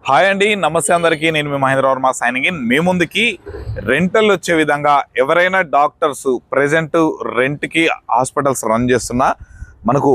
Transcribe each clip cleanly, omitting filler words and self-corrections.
Hi అండి, నమస్తే అందరికీ. నేను మీ మహేంద్ర వర్మ సైనింగ్ ఇన్. మీ ముందుకి రెంటల్ వచ్చే విధంగా ఎవరైనా డాక్టర్స్ ప్రెజెంట్ రెంట్కి హాస్పిటల్స్ రన్ చేస్తున్నా మనకు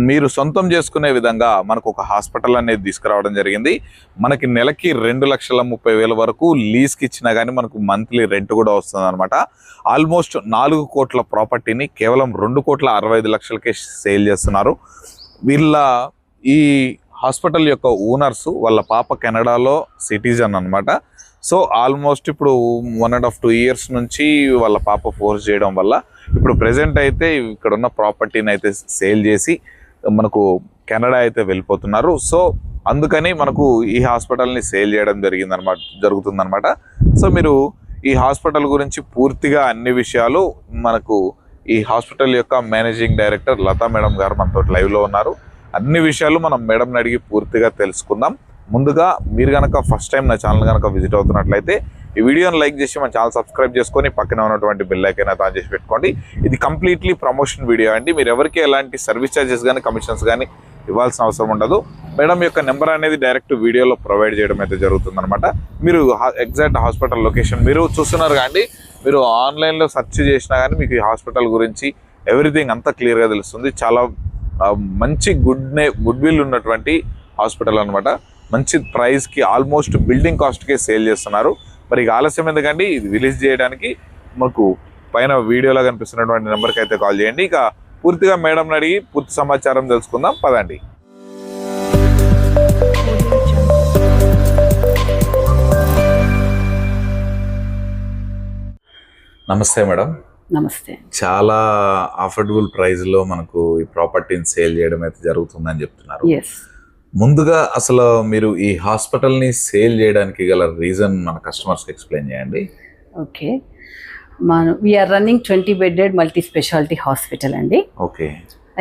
మీరు సొంతం చేసుకునే విధంగా మనకు ఒక హాస్పిటల్ అనేది తీసుకురావడం జరిగింది. మనకి నెలకి 2,30,000 వరకు లీజ్కి ఇచ్చినా కానీ మనకు మంత్లీ రెంట్ కూడా వస్తుంది అనమాట. ఆల్మోస్ట్ 4 కోట్ల ప్రాపర్టీని కేవలం 2,65,00,000కే సేల్ చేస్తున్నారు. వీళ్ళ ఈ హాస్పిటల్ యొక్క ఓనర్స్ వాళ్ళ పాప కెనడాలో సిటిజన్ అనమాట. సో ఆల్మోస్ట్ ఇప్పుడు 1.5-2 years నుంచి వాళ్ళ పాప ఫోర్స్ చేయడం వల్ల ఇప్పుడు ప్రెజెంట్ అయితే ఇక్కడ ఉన్న ప్రాపర్టీని అయితే సేల్ చేసి మనకు కెనడా అయితే వెళ్ళిపోతున్నారు. సో అందుకని మనకు ఈ హాస్పిటల్ని సేల్ చేయడం జరుగుతుందన్నమాట. సో మీరు ఈ హాస్పిటల్ గురించి పూర్తిగా అన్ని విషయాలు మనకు ఈ హాస్పిటల్ యొక్క మేనేజింగ్ డైరెక్టర్ లతా మేడం గారు మనతో లైవ్లో ఉన్నారు. అన్ని విషయాలు మనం మేడంని అడిగి పూర్తిగా తెలుసుకుందాం. ముందుగా మీరు కనుక ఫస్ట్ టైం నా ఛానల్ కనుక విజిట్ అవుతున్నట్లయితే ఈ వీడియోని లైక్ చేసి మన ఛానల్ సబ్స్క్రైబ్ చేసుకొని పక్కన ఉన్నటువంటి బెల్ ఐకాన్ అయితే ఆన్ చేసి పెట్టుకోండి. ఇది కంప్లీట్లీ ప్రమోషన్ వీడియో అండి. మీరు ఎవరికి ఎలాంటి సర్వీస్ ఛార్జెస్ కానీ కమిషన్స్ కానీ ఇవ్వాల్సిన అవసరం ఉండదు. మేడం యొక్క నెంబర్ అనేది డైరెక్ట్ వీడియోలో ప్రొవైడ్ చేయడం అయితే జరుగుతుందన్నమాట. మీరు ఎగ్జాక్ట్ హాస్పిటల్ లొకేషన్ మీరు చూస్తున్నారు కానీ మీరు ఆన్లైన్లో సెర్చ్ చేసినా కానీ మీకు ఈ హాస్పిటల్ గురించి ఎవ్రీథింగ్ అంతా క్లియర్గా తెలుస్తుంది. చాలా మంచి గుడ్ విల్ ఉన్నటువంటి హాస్పిటల్ అనమాట. మంచి ప్రైస్కి ఆల్మోస్ట్ బిల్డింగ్ కాస్ట్కే సేల్ చేస్తున్నారు. మరి ఇక ఆలస్యం ఎందుకండి, ఇది రిలీజ్ చేయడానికి మనకు పైన వీడియోలో కనిపిస్తున్నటువంటి నెంబర్కి అయితే కాల్ చేయండి. ఇక పూర్తిగా మేడం అడిగి పూర్తి సమాచారం తెలుసుకుందాం, పదండి. నమస్తే మేడం. నమస్తే. చాలా అఫోర్డబుల్ ప్రైస్లో మనకు ఈ ప్రాపర్టీని సేల్ చేయడం అయితే జరుగుతుందని చెప్తున్నారు. ముందుగా అసలు మీరు ఈ హాస్పిటల్ని సేల్ చేయడానికి గల రీజన్ మన కస్టమర్స్కి ఎక్స్ప్లెయిన్ చేయండి. Okay, we are running 20-bedded multi speciality hospital అండి. ఓకే.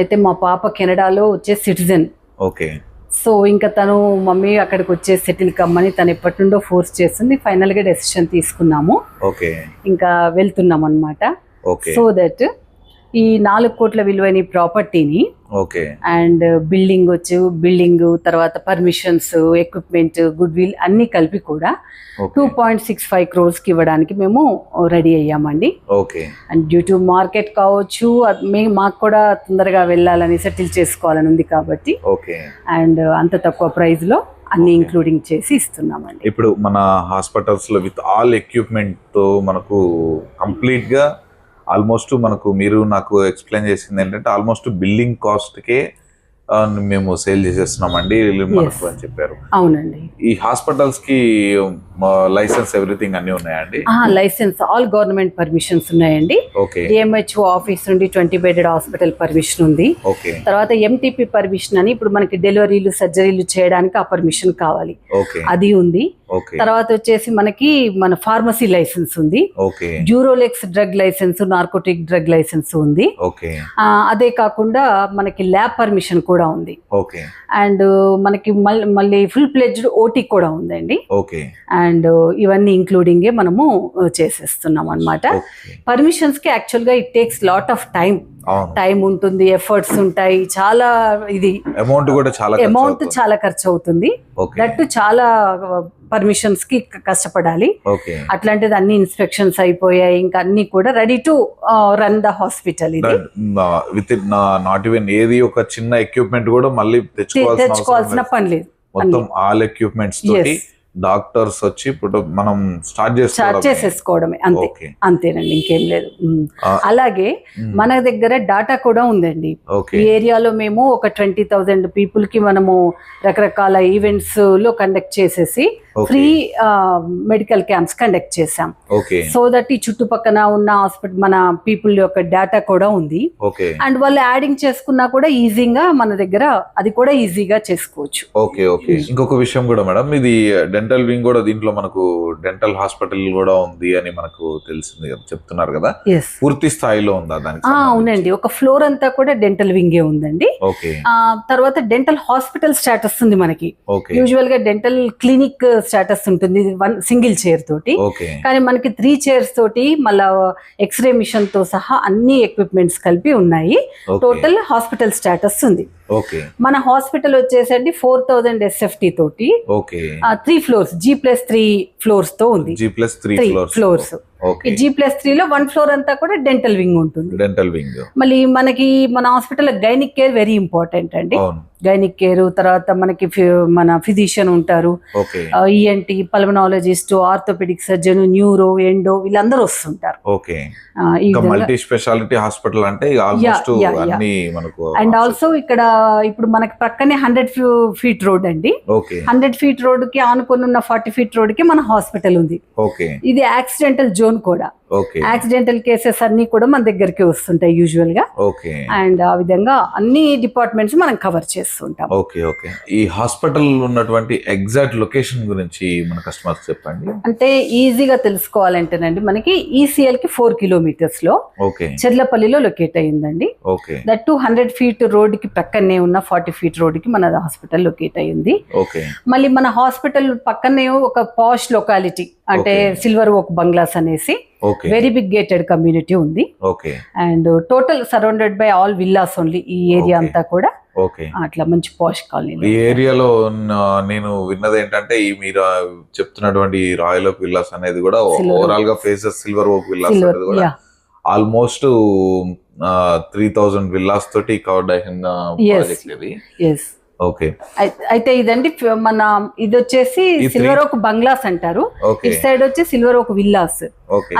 అయితే మా పాప కెనడాలో వచ్చే సిటిజన్. ఓకే. సో ఇంకా తను మమ్మీ అక్కడికి వచ్చే సెటిల్ కమ్మని తను ఎప్పటి నుండో ఫోర్స్ చేస్తుంది. ఫైనల్గా డెసిషన్ తీసుకున్నాము. ఓకే. ఇంకా వెళ్తున్నాం అనమాట. సో దట్ ఈ 4 కోట్ల విలువైన ప్రాపర్టీని ఓకే అండ్ బిల్డింగ్ తర్వాత పర్మిషన్స్, ఎక్విప్మెంట్, గుడ్ విల్ అన్ని కలిపి కూడా 2.65 crores కి ఇవ్వడానికి మేము రెడీ అయ్యామండి. Okay. And due to market కావచ్చు, మాకు కూడా తొందరగా వెళ్ళాలని సెటిల్ చేసుకోవాలని ఉంది కాబట్టి ఓకే. అండ్ అంత తక్కువ ప్రైస్ లో అన్ని ఇంక్లూడింగ్ చేసి ఇస్తున్నామండి. ఇప్పుడు మన హాస్పిటల్స్ లో విత్ ఆల్ ఎక్విప్మెంట్ తో మనకు కంప్లీట్ గా ఆల్మోస్ట్ మనకు మీరు నాకు ఎక్స్ప్లెయిన్ చేసింది ఏంటంటే ఆల్మోస్ట్ బిల్డింగ్ కాస్ట్కే మేము సేల్ చేసేస్తున్నామండి మనకు అని చెప్పారు. అవునండి. ఈ హాస్పిటల్స్ కి లైసెన్స్ ఎవ్రీథింగ్ అన్ని ఉన్నాయండి? లైసెన్స్ ఆల్ గవర్నమెంట్ పర్మిషన్స్ ఉన్నాయండి. ఓకే. డిఎంహెచ్ఓ ఆఫీస్ నుండి 20-bedded హాస్పిటల్ పర్మిషన్ ఉంది. ఓకే. తర్వాత ఎంటీపీ పర్మిషన్ అని ఇప్పుడు మనకి డెలివరీలు సర్జరీలు చేయడానికి ఆ పర్మిషన్ కావాలి, ఓకే, అది ఉంది. ఓకే. తర్వాత వచ్చేసి మనకి మన ఫార్మసీ లైసెన్స్ ఉంది. ఓకే. డ్యూరోలెక్స్ drug licence, narcotic drug licence ఉంది. ఓకే. అదే కాకుండా మనకి ల్యాబ్ పర్మిషన్ కూడా ఉంది. ఓకే. అండ్ మనకి మళ్ళీ ఫుల్ ప్లెడ్జ్డ్ ఓటీ కూడా ఉందండి. ఓకే. అండ్ ఇవన్నీ ఇంక్లూడింగే మనము చేసేస్తున్నాం అనమాట. పర్మిషన్స్ కి యాక్చువల్ గా it takes lot of time ఉంటుంది, ఎఫర్ట్స్ ఉంటాయి, చాలా ఇది అమౌంట్ చాలా ఖర్చు అవుతుంది. దట్ చాలా పర్మిషన్స్ కి కష్టపడాలి. అట్లాంటిది అన్ని ఇన్స్పెక్షన్స్ అయిపోయాయి, ఇంకా అన్ని కూడా ready to run the hospital. ఇది విత్ నాట్ ఈవెన్ ఏది ఒక చిన్న ఎక్విప్మెంట్ కూడా మళ్ళీ తెచ్చుకోవాల్సిన పని లేదు. మొత్తం ఆల్ ఎక్విప్మెంట్స్ తోటి డాక్టర్స్ వచ్చి ఇప్పుడు మనం స్టార్ట్ చేసేసుకోవడమే, అంతేనండి, ఇంకేం లేదు. అలాగే మన దగ్గర డాటా కూడా ఉందండి. ఈ ఏరియాలో మేము ఒక 20,000 పీపుల్ కి మనము రకరకాల ఈవెంట్స్ లో కండక్ట్ చేసేసి ఫ్రీ మెడికల్ క్యాంప్స్ కండక్ట్ చేసాం. సో దట్ ఈ చుట్టుపక్కల ఉన్న హాస్పిటల్ మన పీపుల్ యొక్క డేటా కూడా ఉంది. అండ్ వాళ్ళు యాడింగ్ చేసుకున్నా కూడా ఈజీగా మన దగ్గర అది కూడా ఈజీగా చేసుకోవచ్చు. ఓకే. ఓకే. ఇంకొక విషయం కూడా మేడం, ఇది డెంటల్ వింగ్ కూడా దీంట్లో మనకు డెంటల్ హాస్పిటల్ కూడా ఉంది అని మనకు తెలిసింది కదా, చెప్తున్నారు కదా, పూర్తి స్థాయిలో ఉందా దానికి? అవునండి, ఒక ఫ్లోర్ అంతా కూడా డెంటల్ వింగే ఉందండి. తర్వాత డెంటల్ హాస్పిటల్ స్టేటస్ ఉంది మనకి. యూజువల్ గా డెంటల్ క్లినిక్ స్టేటస్ ఉంటుంది 1 single చైర్ తోటి, కానీ మనకి 3 chairs తోటి మళ్ళా ఎక్స్రే మిషన్ తో సహా అన్ని ఎక్విప్మెంట్స్ కలిపి ఉన్నాయి. టోటల్ హాస్పిటల్ స్టేటస్ ఉంది. ఓకే మన హాస్పిటల్ వచ్చేసండి 4000 SFT తోటి ఓకే 3 floors G+3 floors తో ఉంది. G+3 floors. ఈ G+3 లో 1 floor అంతా కూడా డెంటల్ వింగ్ ఉంటుంది. Dental wing. మళ్ళీ మనకి మన hospital gynaec care very important అండి. గైనిక్ కేర్ తర్వాత మనకి మన ఫిజిషియన్ ఉంటారు, ENT, pulmonologist, orthopaedic surgeon, neuro, endo వీళ్ళందరూ వస్తుంటారు. ఓకే. మల్టీ స్పెషాలిటీ హాస్పిటల్ అంటే ఆల్మోస్ట్ అన్ని మనకు. అండ్ ఆల్సో ఇక్కడ ఇప్పుడు మనకి పక్కనే 100 feet రోడ్ అండి. 100 feet రోడ్ కి ఆనుకొని ఉన్న 40 feet రోడ్ కి మన హాస్పిటల్ ఉంది. ఇది యాక్సిడెంటల్ జోన్ కూడా. యాక్సిడెంటల్ కేసెస్ అన్ని కూడా మన దగ్గరికి వస్తుంటాయి యూజువల్ గా. అండ్ ఆ విధంగా అన్ని డిపార్ట్మెంట్స్ మనం కవర్ చేస్తుంటాం. ఈ హాస్పిటల్ ఉన్నటువంటి ఎగ్జాక్ట్ లొకేషన్ గురించి మన కస్టమర్స్ చెప్పండి. అంటే ఈజీగా తెలుసుకోవాలంటేనండి మనకి ECL కి 4 kilometers లో చెర్లపల్లిలో లొకేట్ అయ్యిందండి. దట్ 100 feet రోడ్ కి పక్కనే ఉన్న 40 feet రోడ్ కి మన హాస్పిటల్ లొకేట్ అయ్యింది. మళ్ళీ మన హాస్పిటల్ పక్కనే ఒక పాష్ లొకాలిటీ అంటే సిల్వర్ ఓక్ బంగ్లాస్ అనేసి వెరీ బిగ్ గేటెడ్ కమ్యూనిటీ ఉంది. And total surrounded by all villas only ఈ ఏరియా అంతా కూడా. అట్లా మంచి పాష్ కాలనీ. ఈ ఏరియాలో నేను విన్నది ఏంటంటే ఈ మీరు చెప్తున్నటువంటి రాయల్ ఓక్ విల్లాస్ అనేది కూడా ఓవరాల్ గా ఫేసెస్ సిల్వర్ ఓక్ విల్లాస్ అనేది కూడా ఆల్మోస్ట్ 3000 విల్లాస్ తోటి కవర్డ్ అయిన ప్రాజెక్ట్ ఇది. ఓకే. అయితే ఇదండి మన ఇది వచ్చేసి సిల్వర్ ఓక్ బంగ్లాస్ అంటారు. ఇటు సైడ్ వచ్చి సిల్వర్ ఓక్ విల్లాస్,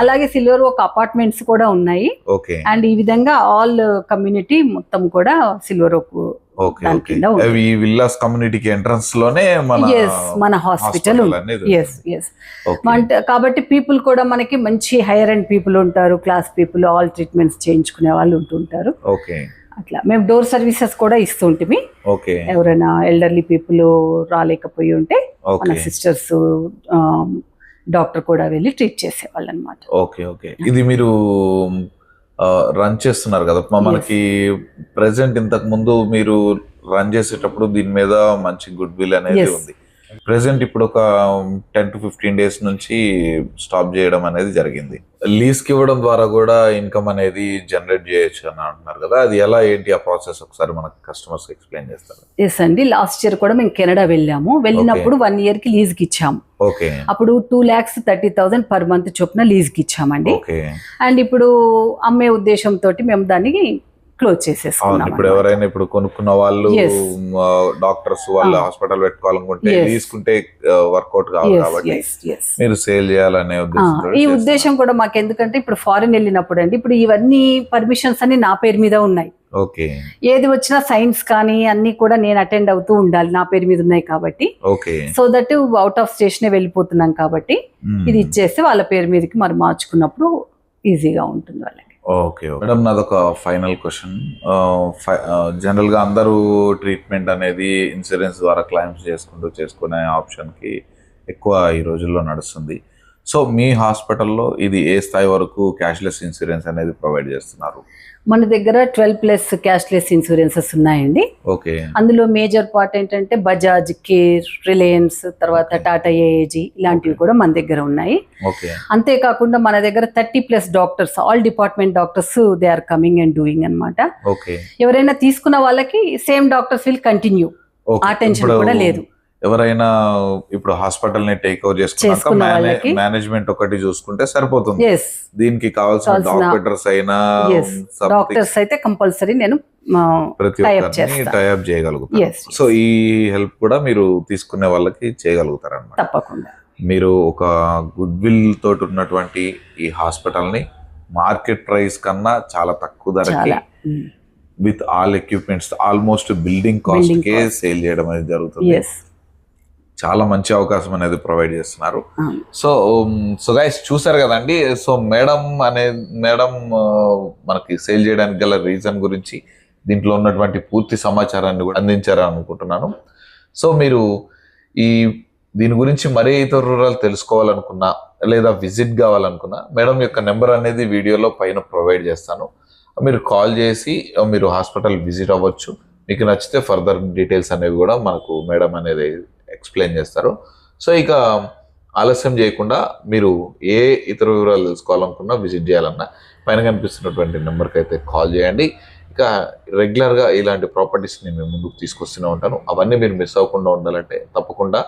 అలాగే సిల్వర్ ఓక్ అపార్ట్మెంట్స్ కూడా ఉన్నాయి. అండ్ ఈ విధంగా ఆల్ కమ్యూనిటీ మొత్తం కూడా సిల్వర్ ఓక్ ఈ విల్లాస్ కమ్యూనిటీకి ఎంట్రన్స్ లోనే మన హాస్పిటల్ ఉంది. కాబట్టి పీపుల్ కూడా మనకి మంచి హైయర్ అండ్ పీపుల్ ఉంటారు, క్లాస్ పీపుల్, ఆల్ ట్రీట్మెంట్స్ చేయించుకునే వాళ్ళు ఉంటుంటారు. అట్లా మేము డోర్ సర్వీసెస్ కూడా ఇస్తుంటిమి. ఎవరైనా ఎల్డర్లీ పీపుల్ రాలేకపోయి ఉంటే మన సిస్టర్స్ డాక్టర్ కూడా వెళ్ళి ట్రీట్ చేసేవాళ్ళు అనమాట. ఇది మీరు రన్ చేస్తున్నారు కదా మనకి ప్రెసెంట్, ఇంతకు ముందు మీరు రన్ చేసేటప్పుడు దీని మీద మంచి గుడ్ విల్ అనేది ఉంది. ప్రెసెంట్ ఇప్పుడు ఒక 10 to 15 days నుంచి స్టాప్ చేయడం అనేది జరిగింది. లీజ్ కి ఇవ్వడం ద్వారా కూడా ఇన్కమ్ అనేది జనరేట్ చేయొచ్చు అని అంటున్నారు కదా, అది ఎలా ఏంటి ఆ ప్రాసెస్ ఒకసారి మన కస్టమర్స్ ఎక్స్ప్లెయిన్ చేస్తారు. ఎస్ అండి, లాస్ట్ ఇయర్ కూడా మేము కెనడా వెళ్ళినప్పుడు 1 year కి లీజ్ కి ఇచ్చాము. అప్పుడు 2,30,000 per month చొప్పున లీజ్ కి ఇచ్చామండి. అండ్ ఇప్పుడు అమ్మే ఉద్దేశంతో మేము దాన్ని క్లోజ్ చేసేసుకున్నాం. ఇప్పుడు ఎవరైనా ఇప్పుడు కొనుక్కున్న వాళ్ళు డాక్టర్స్ వాళ్ళ హాస్పిటల్ పెట్టుకోవాలనుకుంటే తీసుకుంటే వర్కౌట్ కావాలి కాబట్టి మీరు సేల్ చేయాలనే ఉద్దేశం. ఈ ఉద్దేశం కూడా మాకు ఎందుకంటే ఇప్పుడు ఫారిన్ వెళ్ళినప్పుడు అండి ఇప్పుడు ఇవన్నీ పర్మిషన్స్ అన్ని నా పేరు మీద ఉన్నాయి. ఏది వచ్చినా సైన్స్ కానీ అన్ని కూడా నేను అటెండ్ అవుతూ ఉండాలి, నా పేరు మీద ఉన్నాయి కాబట్టి. So that out of station వెళ్ళిపోతున్నాం కాబట్టి ఇది ఇచ్చేస్తే వాళ్ళ పేరు మీదకి మరి మార్చుకున్నప్పుడు ఈజీగా ఉంటుంది వాళ్ళకి. మేడం, నాదొక ఫైనల్ క్వశ్చన్. జనరల్ గా అందరూ ట్రీట్మెంట్ అనేది ఇన్సూరెన్స్ ద్వారా క్లైమ్స్ చేసుకునే ఆప్షన్ కి ఎక్కువ ఈ రోజుల్లో నడుస్తుంది. సో మీ హాస్పిటల్లో ఇది ఏ స్థాయి వరకు క్యాష్లెస్ ఇన్సూరెన్స్ అనేది ప్రొవైడ్ చేస్తున్నారు? మన దగ్గర 12+ క్యాష్లెస్ ఇన్సూరెన్సెస్ ఉన్నాయండి. అందులో మేజర్ పార్ట్ ఏంటంటే బజాజ్, కేర్, రిలయన్స్, తర్వాత టాటా ఏఏజీ ఇలాంటివి కూడా మన దగ్గర ఉన్నాయి. అంతేకాకుండా మన దగ్గర 30+ doctors, all department doctors they are coming and doing అనమాట. ఎవరైనా తీసుకున్న వాళ్ళకి సేమ్ డాక్టర్స్ విల్ కంటిన్యూ, ఆ టెన్షన్ కూడా లేదు. ఎవరైనా ఇప్పుడు హాస్పిటల్ ని టేక్ ఓవర్ చేసుకున్నాక మేనేజ్మెంట్ ఒకటి చూసుకుంటే సరిపోతుంది. దీనికి కావాల్సిన డాక్టర్స్ అయినా డాక్టర్స్ అయితే కంపల్సరీ నేను టైఅప్ చేయగలుగుతాను. సో ఈ హెల్ప్ కూడా మీరు తీసుకునే వాళ్ళకి చేయగలుగుతారు అన్నమాట. తప్పకుండా. మీరు ఒక గుడ్ విల్ తోటి ఉన్నటువంటి ఈ హాస్పిటల్ ని మార్కెట్ ప్రైస్ కన్నా చాలా తక్కువ ధరకి with all equipments almost building cost K sale చేయడం అనేది జరుగుతుంది. చాలా మంచి అవకాశం అనేది ప్రొవైడ్ చేస్తున్నారు. సో గైస్ చూసారు కదండి. సో మేడం మనకి సేల్ చేయడానికి గల రీజన్ గురించి, దీంట్లో ఉన్నటువంటి పూర్తి సమాచారాన్ని కూడా అందించారని అనుకుంటున్నాను. సో మీరు దీని గురించి మరే ఇతర వివరాలు తెలుసుకోవాలనుకున్నా లేదా విజిట్ కావాలనుకున్నా మేడం యొక్క నెంబర్ అనేది వీడియోలో పైన ప్రొవైడ్ చేస్తాను. మీరు కాల్ చేసి మీరు హాస్పిటల్ విజిట్ అవ్వచ్చు. మీకు నచ్చితే ఫర్దర్ డీటెయిల్స్ అనేవి కూడా మనకు మేడం అనేది ఎక్స్ప్లెయిన్ చేస్తారు. సో ఇక ఆలస్యం చేయకుండా మీరు ఏ ఇతర వివరాలు తెలుసుకోవాలనుకున్నా, విజిట్ చేయాలన్నా పైన కనిపిస్తున్నటువంటి నెంబర్కి అయితే కాల్ చేయండి. ఇక ఇంకా రెగ్యులర్గా ఇలాంటి ప్రాపర్టీస్ని మేము ముందుకు తీసుకొస్తూనే ఉంటాను. అవన్నీ మీరు మిస్ అవ్వకుండా ఉండాలంటే తప్పకుండా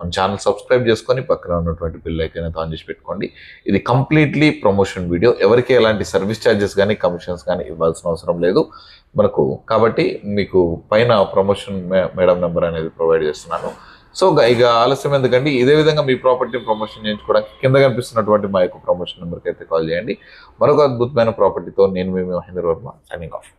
మన ఛానల్ సబ్స్క్రైబ్ చేసుకొని పక్కన ఉన్నటువంటి బిల్ ఐకాన్ ఆన్ చేసి పెట్టుకోండి. ఇది కంప్లీట్లీ ప్రమోషన్ వీడియో. ఎవరికి ఎలాంటి సర్వీస్ ఛార్జెస్ కానీ కమిషన్స్ కానీ ఇవ్వాల్సిన అవసరం లేదు మనకు. కాబట్టి మీకు పైన ప్రమోషన్ మేడం నెంబర్ అనేది ప్రొవైడ్ చేస్తున్నాను. సో ఇక ఆలస్యం ఎందుకండి, ఇదే విధంగా మీ ప్రాపర్టీని ప్రమోషన్ చేయించుకోవడానికి కింద కనిపిస్తున్నటువంటి మా యొక్క ప్రమోషన్ నెంబర్కి అయితే కాల్ చేయండి. మరొక అద్భుతమైన ప్రాపర్టీతో నేను మీ మహేంద్ర వర్మ సైనింగ్ ఆఫ్.